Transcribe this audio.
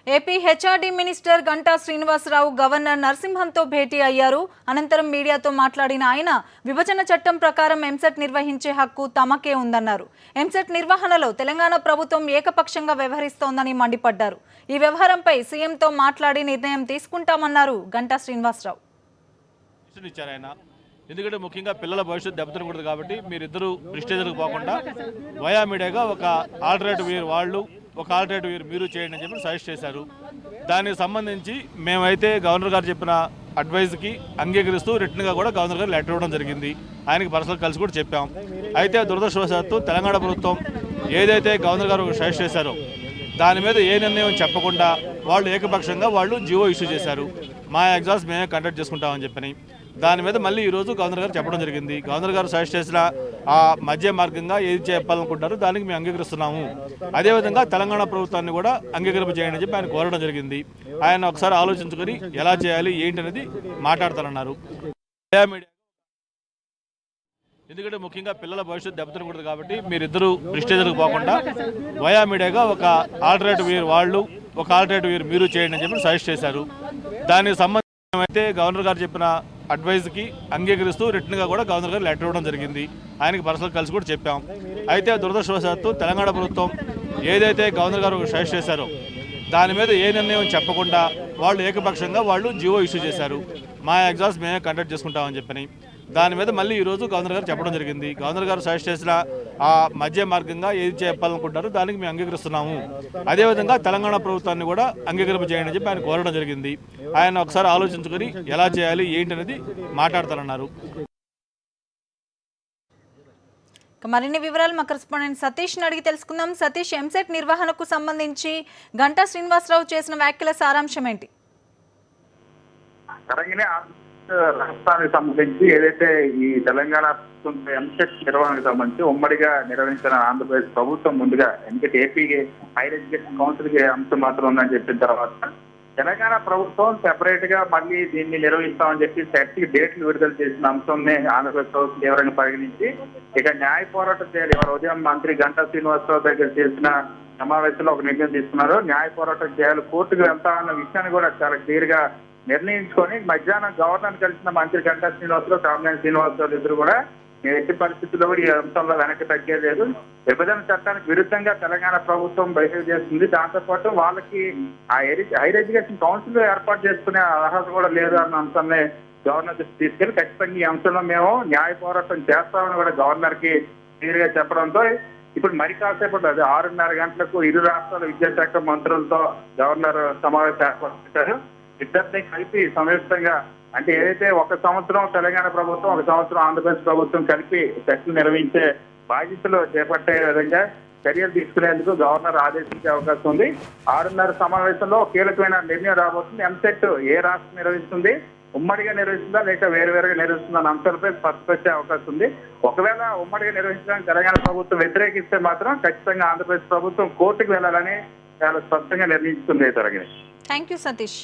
AP HRD minister Ganta Srinivasarao governor నరసింహన్తో భేటీ అయ్యారు. అనంతరం మీడియాతో మాట్లాడిన ఆయన విభజన చట్టం ప్రకారం ఎంసెట్ నిర్వహించే హక్కు తమకే ఉందన్నారు. ఎంసెట్ నిర్వహణలో తెలంగాణ ప్రభుత్వం ఏకపక్షంగా వ్యవహరిస్తోందని మండిపడ్డారు. ఈ వ్యవహారంపై సీఎంతో మాట్లాడి నిర్ణయం తీసుకుంటామన్నారు గంటా శ్రీనివాసరావు. ఎందుకంటే ముఖ్యంగా పిల్లల భవిష్యత్తు దెబ్బతినకూడదు కాబట్టి మీరిద్దరూ ప్రెస్టేజ్లకు పోకుండా వయా మీడియాగా ఒక ఆల్టర్నేటివ్ ఇయర్ వాళ్ళు ఒక ఆల్టర్నేటివ్ ఇయర్ మీరు చేయండి అని చెప్పి సజెస్ట్ చేశారు. దానికి సంబంధించి మేమైతే గవర్నర్ గారు చెప్పిన అడ్వైజ్కి అంగీకరిస్తూ రిటర్న్గా కూడా గవర్నర్ గారు లెటర్ ఇవ్వడం జరిగింది. ఆయనకి పర్సనల్ కలిసి కూడా చెప్పాం. అయితే దురదృష్టవశాత్తు తెలంగాణ ప్రభుత్వం ఏదైతే గవర్నర్ గారు సజెస్ట్ చేశారో దాని మీద ఏ నిర్ణయం చెప్పకుండా వాళ్ళు ఏకపక్షంగా వాళ్ళు జియో ఇష్యూ చేశారు. మా ఎగ్జామ్స్ మేమే కండక్ట్ చేసుకుంటామని చెప్పని దాని మీద మళ్ళీ ఈరోజు గవర్నర్ గారు చెప్పడం జరిగింది. గవర్నర్ గారు సజెస్ట్ చేసిన ఆ మధ్య మార్గంగా ఏది చెప్పాలనుకుంటారో దానికి మేము అంగీకరిస్తున్నాము. అదేవిధంగా తెలంగాణ ప్రభుత్వాన్ని కూడా అంగీకరింప చేయండి అని చెప్పి ఆయన కోరడం జరిగింది. ఆయన ఒకసారి ఆలోచించుకొని ఎలా చేయాలి ఏంటి అనేది మాట్లాడతారన్నారు. ఎందుకంటే ముఖ్యంగా పిల్లల భవిష్యత్తు దెబ్బతినకూడదు కాబట్టి మీరిద్దరూ ప్రెస్టేజ్లకు పోకుండా వయా మీడియాగా ఒక ఆల్టర్నేటివ్ ఇయర్ వాళ్ళు ఒక ఆల్టర్నేటివ్ ఇయర్ మీరు చేయండి అని చెప్పి సజెస్ట్ చేశారు. దానికి సంబంధించి అయితే గవర్నర్ గారు చెప్పిన అడ్వైజ్కి అంగీకరిస్తూ రిటర్న్గా కూడా గవర్నర్ గారు లెటర్ ఇవ్వడం జరిగింది. ఆయనకి పర్సనల్ కలిసి కూడా చెప్పాం. అయితే దురదృష్టవశాత్తు తెలంగాణ ప్రభుత్వం ఏదైతే గవర్నర్ గారు సజెస్ట్ చేశారో దాని మీద ఏ నిర్ణయం చెప్పకుండా వాళ్ళు ఏకపక్షంగా వాళ్ళు జియో ఇష్యూ చేశారు. మా ఎగ్జామ్స్ మేమే కండక్ట్ చేసుకుంటామని చెప్పని దాని మీద మళ్ళీ ఈరోజు గవర్నర్ గారు చెప్పడం జరిగింది. గవర్నర్ గారు సజెస్ట్ చేసిన ఆ మధ్య మార్గంగా ఏది చెప్పాలనుకుంటారో దానికి మేము అంగీకరిస్తున్నాము. అదేవిధంగా తెలంగాణ ప్రభుత్వాన్ని కూడా అంగీకరింప చేయండి అని చెప్పి ఆయన కోరడం జరిగింది. ఆయన ఒకసారి ఆలోచించుకొని ఎలా చేయాలి ఏంటి అనేది మాట్లాడతారన్నారు. మరిన్ని వివరాలు మా కరెస్పాండెంట్ సతీష్ అడిగి తెలుసుకుందాం. సతీష్, ఎంసెట్ నిర్వహణకు సంబంధించి గంటా శ్రీనివాసరావు చేసిన వ్యాఖ్యల సారాంశం ఏంటి? రాష్ట్రానికి సంబంధించి ఏదైతే ఈ తెలంగాణ ఎంసెట్ నిర్వహణకు సంబంధించి ఉమ్మడిగా నిర్వహించిన ఆంధ్రప్రదేశ్ ప్రభుత్వం ముందుగా ఎందుకంటే ఏపీకి హైయర్ ఎడ్యుకేషన్ కౌన్సిల్ కి అంశం మాత్రం ఉందని చెప్పిన తర్వాత తెలంగాణ ప్రభుత్వం సెపరేట్ గా మళ్ళీ దీన్ని నిర్వహిస్తామని చెప్పి సెట్ డేట్లు విడుదల చేసిన అంశాన్ని ఆంధ్రప్రదేశ్ ప్రభుత్వం తీవ్రంగా పరిగణించి ఇక న్యాయ పోరాటం చేయాలి. ఇవాళ ఉదయం మంత్రి గంటా శ్రీనివాసరావు దగ్గర చేసిన సమావేశంలో ఒక నిర్ణయం తీసుకున్నారు. న్యాయ పోరాటం చేయాలి, కోర్టుకు వెళ్తామన్న విషయాన్ని కూడా చాలా క్లియర్ గా నిర్ణయించుకొని మధ్యాహ్నం గవర్నర్ కలిసిన మంత్రి గంటా శ్రీనివాసరావు, కామినేని శ్రీనివాసరావు ఇద్దరు కూడా ఎట్టి పరిస్థితుల్లో కూడా ఈ అంశంలో వెనక్కి తగ్గేలేదు. విభజన చట్టానికి విరుద్ధంగా తెలంగాణ ప్రభుత్వం బిహేవ్ చేస్తుంది. దాంతోపాటు వాళ్ళకి ఆ హైయర్ ఎడ్యుకేషన్ కౌన్సిల్ ఏర్పాటు చేసుకునే అర్హత కూడా లేదు అన్న అంశాన్ని గవర్నర్ తీసుకెళ్లి ఖచ్చితంగా ఈ అంశంలో మేము న్యాయ పోరాటం చేస్తామని కూడా గవర్నర్ కి క్లియర్ గా చెప్పడంతో ఇప్పుడు మరి కాసేపటి అది 6:30 గంటలకు ఇరు రాష్ట్రాల విద్యాశాఖ మంత్రులతో గవర్నర్ సమావేశం ఏర్పాటు చేశారు. ఇద్దరిని కలిపి సంయుక్తంగా అంటే ఏదైతే ఒక సంవత్సరం తెలంగాణ ప్రభుత్వం ఒక సంవత్సరం ఆంధ్రప్రదేశ్ ప్రభుత్వం కలిపి చర్చలు నిర్వహించే బాధ్యతలు చేపట్టే విధంగా చర్యలు తీసుకునేందుకు గవర్నర్ ఆదేశించే అవకాశం ఉంది. 6:30 సమావేశంలో కీలకమైన నిర్ణయం రాబోతుంది. ఎంసెట్ ఏ రాష్ట్రం నిర్వహిస్తుంది, ఉమ్మడిగా నిర్వహిస్తుందా లేక వేరువేరుగా నిర్వహిస్తుందా అన్న అంశాలపై స్పష్టపరిచే అవకాశం ఉంది. ఒకవేళ ఉమ్మడిగా నిర్వహించడానికి తెలంగాణ ప్రభుత్వం వ్యతిరేకిస్తే మాత్రం ఖచ్చితంగా ఆంధ్రప్రదేశ్ ప్రభుత్వం కోర్టుకు వెళ్లాలని చాలా స్పష్టంగా నిర్ణయించుకుంది. Thank you Satish.